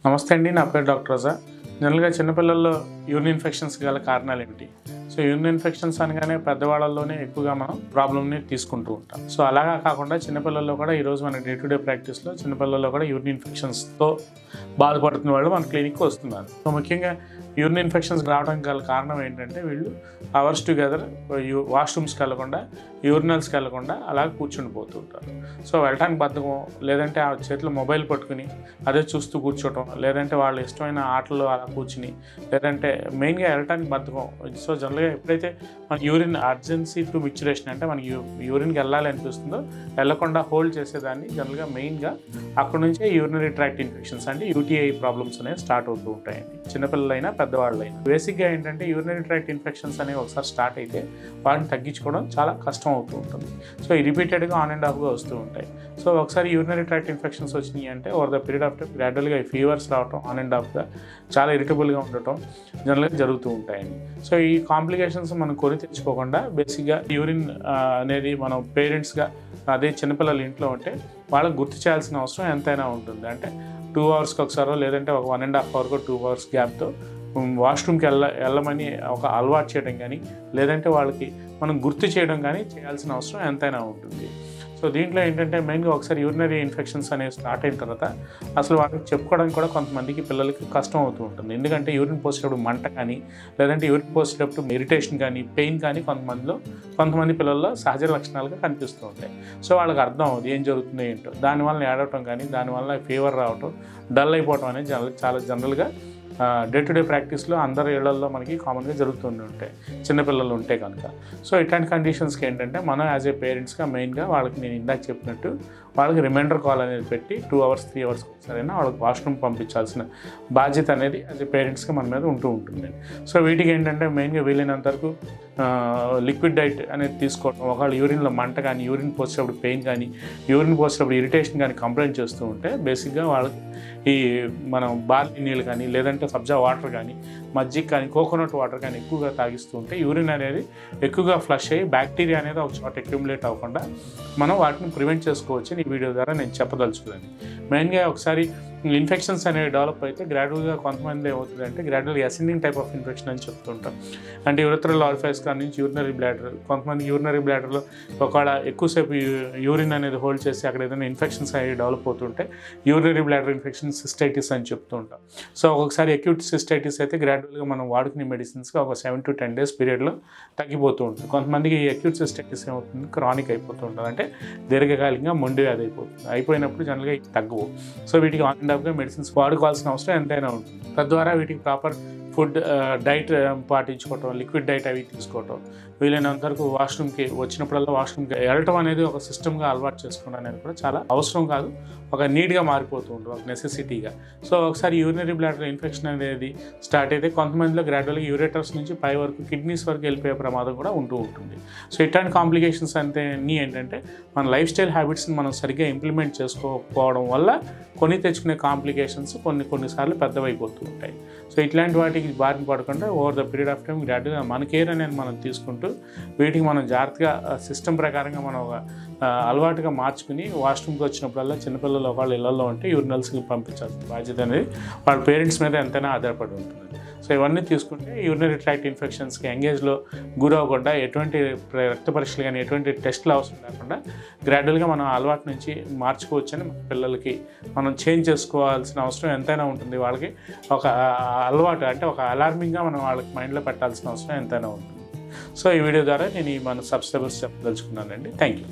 నమస్తే అండి. నా పేరు డాక్టర్ రజా. జనరల్‌గా చిన్నపిల్లల్లో యూరిన్ ఇన్ఫెక్షన్స్ గల కారణాలు ఏంటి? సో యూరిన్ ఇన్ఫెక్షన్స్ అనగానే పెద్దవాళ్ళలోనే ఎక్కువగా మనం ప్రాబ్లమ్‌ని తీసుకుంటూ ఉంటాం. సో అలాగా కాకుండా చిన్నపిల్లల్లో కూడా ఈరోజు మన డే టు డే ప్రాక్టీస్‌లో చిన్నపిల్లల్లో కూడా యూరిన్ ఇన్ఫెక్షన్స్‌తో బాధపడుతున్న వాళ్ళు మన క్లినిక్‌కి వస్తున్నారు. సో ముఖ్యంగా యూరిన్ ఇన్ఫెక్షన్స్ రావడానికి గల కారణం ఏంటంటే వీళ్ళు అవర్స్ టుగెదర్ వాష్రూమ్స్కి వెళ్ళకుండా, యూరినల్స్కి వెళ్ళకుండా అలా కూర్చుండిపోతూ ఉంటారు. సో వెళ్ళటానికి బద్ధకం, లేదంటే ఆ చేతిలో మొబైల్ పట్టుకుని అదే చూస్తూ కూర్చోవటం, లేదంటే వాళ్ళ ఇష్టమైన ఆటల్లో అలా కూర్చుని, లేదంటే మెయిన్గా వెళ్ళటానికి బద్ధకం. సో జనరల్గా ఎప్పుడైతే మన యూరిన్ అర్జెన్సీ టు మిక్చురేషన్ అంటే మనకి యూరిన్కి వెళ్ళాలి అనిపిస్తుందో వెళ్ళకుండా హోల్డ్ చేసేదాన్ని జనరల్గా మెయిన్గా అక్కడ నుంచే యూరినరీ ట్రాక్ట్ ఇన్ఫెక్షన్స్ అంటే యూటీఐ ప్రాబ్లమ్స్ అనేవి స్టార్ట్ అవుతూ ఉంటాయండి. చిన్నపిల్లలైనా పెద్దవాళ్ళైనా బేసిక్గా ఏంటంటే యూరినరీ ట్రాక్ట్ ఇన్ఫెక్షన్స్ అనేవి ఒకసారి స్టార్ట్ అయితే వాటిని తగ్గించుకోవడం చాలా కష్టం అవుతూ ఉంటుంది. సో ఈ రిపీటెడ్గా ఆన్ అండ్ ఆఫ్గా వస్తూ ఉంటాయి. సో ఒకసారి యూరినరీ ట్రాక్ట్ ఇన్ఫెక్షన్స్ వచ్చినాయి అంటే over the period of time గ్రాడ్యువల్గా ఫీవర్స్ రావటం, ఆన్ అండ్ ఆఫ్గా చాలా ఇరిటబుల్గా ఉండటం జనరల్గా జరుగుతూ ఉంటాయండి. సో ఈ కాంప్లికేషన్స్ మనం కొని తెచ్చుకోకుండా బేసిక్గా యూరిన్ అనేది మనం పేరెంట్స్గా అదే చిన్నపిల్లలు ఇంట్లో ఉంటే వాళ్ళకి గుర్తు చేయాల్సిన అవసరం ఎంతైనా ఉంటుంది. అంటే 2 అవర్స్కి ఒకసారో లేదంటే ఒక 1.5 అవర్కో 2 అవర్స్ గ్యాప్తో వాష్రూమ్కి వెళ్ళమని ఒక అలవాటు చేయడం కానీ, లేదంటే వాళ్ళకి మనం గుర్తు చేయడం కానీ చేయాల్సిన అవసరం ఎంతైనా ఉంటుంది. సో దీంట్లో ఏంటంటే మెయిన్గా ఒకసారి యూరినరీ ఇన్ఫెక్షన్స్ అనేవి స్టార్ట్ అయిన తర్వాత అసలు వాళ్ళకి చెప్పుకోవడానికి కూడా కొంతమందికి పిల్లలకి కష్టం అవుతూ ఉంటుంది. ఎందుకంటే యూరిన్ పోసేటప్పుడు మంట కానీ, లేదంటే యూరిన్ పోసేటప్పుడు ఇరిటేషన్ కానీ, పెయిన్ కానీ కొంతమంది పిల్లల్లో సహజ లక్షణాలుగా కనిపిస్తూ ఉంటాయి. సో వాళ్ళకి అర్థం అవుతుంది ఏం జరుగుతుందో ఏంటో. దానివల్ల ఏడవటం కానీ, దానివల్ల ఫీవర్ రావటం, డల్ అయిపోవటం అనేది చాలా జనరల్గా డే టు డే ప్రాక్టీస్లో అందరి ఇళ్లల్లో మనకి కామన్గా జరుగుతూనే ఉంటాయి చిన్నపిల్లలు ఉంటే కనుక. సో ఇట్లాంటి కండిషన్స్కి ఏంటంటే మనం యాజ్ ఏ పేరెంట్స్గా మెయిన్గా వాళ్ళకి నేను ఇందాక చెప్పినట్టు వాళ్ళకి రిమైండర్ కాల్ అనేది పెట్టి 2 అవర్స్ 3 అవర్స్ ఒకసారైనా వాళ్ళకి వాష్రూమ్ పంపించాల్సిన బాధ్యత అనేది యాజ్ ఏ పేరెంట్స్గా మన మీద ఉంటూ ఉంటుంది. సో వీటికి ఏంటంటే మెయిన్గా వీలైనంత వరకు లిక్విడ్ డైట్ అనేది తీసుకోవడం, ఒకవేళ యూరిన్లో మంట కానీ, యూరిన్ పోసేటప్పుడు పెయిన్ కానీ, యూరిన్ పోసేటప్పుడు ఇరిటేషన్ కానీ కంప్లైంట్ చేస్తూ ఉంటే బేసిక్గా వాళ్ళకి ఈ మనం బార్లీ నీళ్ళు కానీ, లేదంటే సబ్జా వాటర్ కానీ, మజ్జిగ కానీ, కోకోనట్ వాటర్ కానీ ఎక్కువగా తాగిస్తూ ఉంటే యూరిన్ అనేది ఎక్కువగా ఫ్లష్ అయ్యి బ్యాక్టీరియా అనేది ఒక చోట అక్యుములేట్ అవ్వకుండా మనం వాటిని ప్రివెంట్ చేసుకోవచ్చు. ఈ వీడియో ద్వారా నేను చెప్పదలుచుకున్నాను. మెయిన్గా ఒకసారి ఇన్ఫెక్షన్స్ అనేవి డెవలప్ అయితే గ్రాడ్యువల్గా కొంతమంది ఏమవుతుందంటే గ్రాడ్యువల్గా అసెండింగ్ టైప్ ఆఫ్ ఇన్ఫెక్షన్ అని చెప్తుంటాం. అంటే యూరిథ్రల్ ఆరిఫైస్ కానీ నుంచి యూరినరీ బ్లాడర్, కొంతమంది యూరినరీ బ్లాడర్లో ఒకవేళ ఎక్కువసేపు యూరిన్ అనేది హోల్డ్ చేసి అక్కడ ఏదైనా ఇన్ఫెక్షన్స్ అనేవి డెవలప్ అవుతుంటే యూరినరీ బ్లాడర్ ఇన్ఫెక్షన్ సిస్టైటిస్ అని చెప్తూ ఉంటాం. సో ఒకసారి అక్యూట్ సిస్టైటిస్ అయితే గ్రాడ్యువల్గా మనం వాడుకునే మెడిసిన్స్గా ఒక 7 to 10 days పీరియడ్లో తగ్గిపోతూ ఉంటుంది. కొంతమందికి ఈ అక్యూట్ సిస్టైటిస్ ఏమవుతుంది, క్రానిక్ అయిపోతూ ఉంటుంది. అంటే దీర్ఘకాలికంగా మొండి వ్యాధి అయిపోయినప్పుడు జనరల్గా తగ్గవు. సో వీటికి ఆన్ అండ్ ఆఫ్గా మెడిసిన్స్ వాడుకోవాల్సిన అవసరం ఎంతైనా ఉంటుంది. తద్వారా వీటికి ప్రాపర్ ఫుడ్ డైట్ పాటించుకోవటం, లిక్విడ్ డైట్ అవి తీసుకోవటం, వీలైనంత వరకు వాష్రూమ్కి వచ్చినప్పుడల్లా వాష్రూమ్కి వెళ్ళటం అనేది ఒక సిస్టమ్గా అలవాటు చేసుకోవడం అనేది కూడా చాలా అవసరం కాదు, ఒక నీడ్గా మారిపోతూ ఉంటుంది, ఒక నెసెసిటీగా. సో ఒకసారి యూరినరీ బ్లాడర్ ఇన్ఫెక్షన్ అనేది స్టార్ట్ అయితే కొంతమందిలో గ్రాడ్యువల్గా యూరేటర్స్ నుంచి పై వరకు కిడ్నీస్ వరకు వెళ్ళిపోయే ప్రమాదం కూడా ఉంటూ ఉంటుంది. సో ఇట్లాంటి కాంప్లికేషన్స్ అన్నీ ఏంటంటే మన లైఫ్ స్టైల్ హ్యాబిట్స్ని మనం సరిగ్గా ఇంప్లిమెంట్ చేసుకోకపోవడం వల్ల కొని తెచ్చుకునే కాంప్లికేషన్స్ కొన్నిసార్లు పెద్దవైపోతూ ఉంటాయి. సో ఇట్లాంటి వాటికి బారిన పడకుండా over the period of time గ్రాడ్యువల్గా మన కేర్ అనేది మనం తీసుకుంటూ వీటికి మనం జాగ్రత్తగా సిస్టమ్ ప్రకారంగా మనం అలవాటుగా మార్చుకుని వాష్రూమ్కి వచ్చినప్పుడల్లా చిన్నపిల్లలు ఒకళ్ళు ఇళ్లలో ఉంటే యూరినల్స్కి పంపించాల్సిన బాధ్యత అనేది వాళ్ళ పేరెంట్స్ మీద ఎంతైనా ఆధారపడి ఉంటుంది. సో ఇవన్నీ తీసుకుంటే యూరినరీ ట్రాక్ట్ ఇన్ఫెక్షన్స్కి ఎంగేజ్లో గురవ్వకుండా ఎటువంటి రక్త పరీక్షలు కానీ ఎటువంటి టెస్టులు అవసరం లేకుండా గ్రాడ్యువల్గా మనం అలవాటు నుంచి మార్చుకోవచ్చని మన పిల్లలకి మనం చేంజ్ చేసుకోవాల్సిన అవసరం ఎంతైనా ఉంటుంది. వాళ్ళకి ఒక అలవాటు అంటే ఒక అలార్మింగ్గా మనం వాళ్ళకి మైండ్లో పెట్టాల్సిన అవసరం ఎంతైనా ఉంటుంది. సో ఈ వీడియో ద్వారా నేను మన సబ్స్క్రైబర్స్ చెప్పదలుచుకున్నానండి. Thank you.